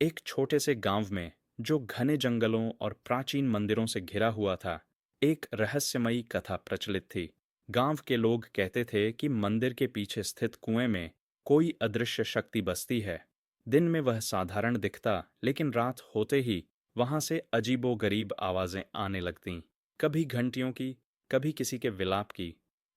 एक छोटे से गांव में, जो घने जंगलों और प्राचीन मंदिरों से घिरा हुआ था, एक रहस्यमयी कथा प्रचलित थी। गांव के लोग कहते थे कि मंदिर के पीछे स्थित कुएं में कोई अदृश्य शक्ति बसती है। दिन में वह साधारण दिखता, लेकिन रात होते ही वहां से अजीबोगरीब आवाजें आने लगतीं। कभी घंटियों की, कभी किसी के विलाप की।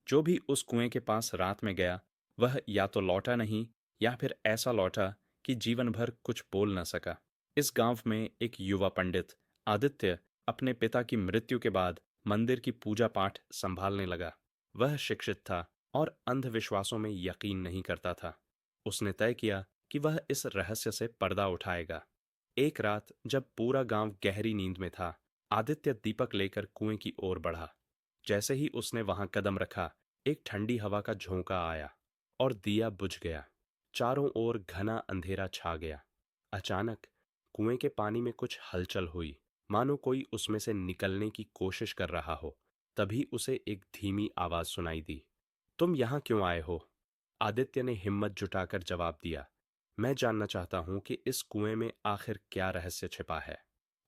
जो भी उस कुएं के पास रात में गया, वह या तो लौटा नहीं, या फिर ऐसा लौटा कि जीवन भर कुछ बोल न सका। इस गांव में एक युवा पंडित, आदित्य, अपने पिता की मृत्यु के बाद मंदिर की पूजा पाठ संभालने लगा। वह शिक्षित था और अंधविश्वासों में यकीन नहीं करता था। उसने तय किया कि वह इस रहस्य से पर्दा उठाएगा। एक रात जब पूरा गांव गहरी नींद में था, आदित्य दीपक लेकर कुएं की ओर बढ़ा। जैसे ही उसने वहां कदम रखा, एक ठंडी हवा का झोंका आया और दिया बुझ गया। चारों ओर घना अंधेरा छा गया। अचानक कुएं के पानी में कुछ हलचल हुई, मानो कोई उसमें से निकलने की कोशिश कर रहा हो। तभी उसे एक धीमी आवाज सुनाई दी। तुम यहाँ क्यों आए हो? आदित्य ने हिम्मत जुटाकर जवाब दिया, मैं जानना चाहता हूं कि इस कुएं में आखिर क्या रहस्य छिपा है।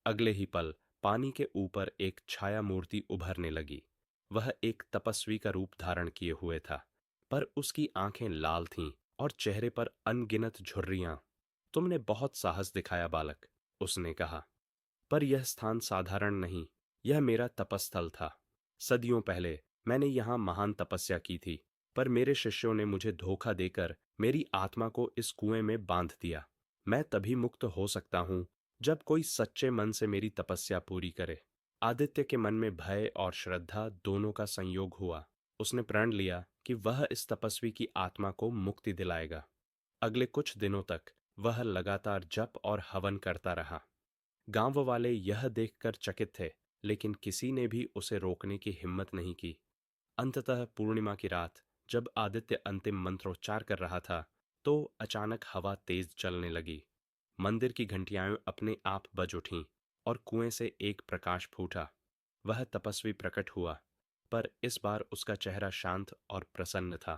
अगले ही पल पानी के ऊपर एक छाया मूर्ति उभरने लगी। वह एक तपस्वी का रूप धारण किए हुए था, पर उसकी आंखें लाल थीं और चेहरे पर अनगिनत झुर्रियां। तुमने बहुत साहस दिखाया बालक, उसने कहा, पर यह स्थान साधारण नहीं, यह मेरा तपस्थल था। सदियों पहले मैंने यहाँ महान तपस्या की थी, पर मेरे शिष्यों ने मुझे धोखा देकर मेरी आत्मा को इस कुएं में बांध दिया। मैं तभी मुक्त हो सकता हूँ जब कोई सच्चे मन से मेरी तपस्या पूरी करे। आदित्य के मन में भय और श्रद्धा दोनों का संयोग हुआ। उसने प्रण लिया कि वह इस तपस्वी की आत्मा को मुक्ति दिलाएगा। अगले कुछ दिनों तक वह लगातार जप और हवन करता रहा। गांव वाले यह देखकर चकित थे, लेकिन किसी ने भी उसे रोकने की हिम्मत नहीं की। अंततः पूर्णिमा की रात, जब आदित्य अंतिम मंत्रोच्चार कर रहा था, तो अचानक हवा तेज चलने लगी। मंदिर की घंटियां अपने आप बज उठीं और कुएं से एक प्रकाश फूटा। वह तपस्वी प्रकट हुआ, पर इस बार उसका चेहरा शांत और प्रसन्न था।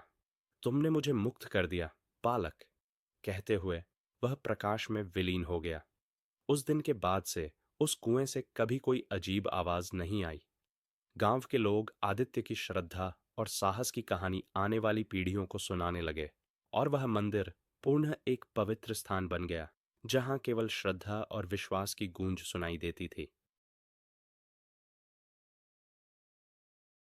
तुमने मुझे मुक्त कर दिया, बालक, कहते हुए वह प्रकाश में विलीन हो गया। उस दिन के बाद से उस कुएं से कभी कोई अजीब आवाज नहीं आई। गांव के लोग आदित्य की श्रद्धा और साहस की कहानी आने वाली पीढ़ियों को सुनाने लगे, और वह मंदिर पुनः एक पवित्र स्थान बन गया, जहां केवल श्रद्धा और विश्वास की गूंज सुनाई देती थी।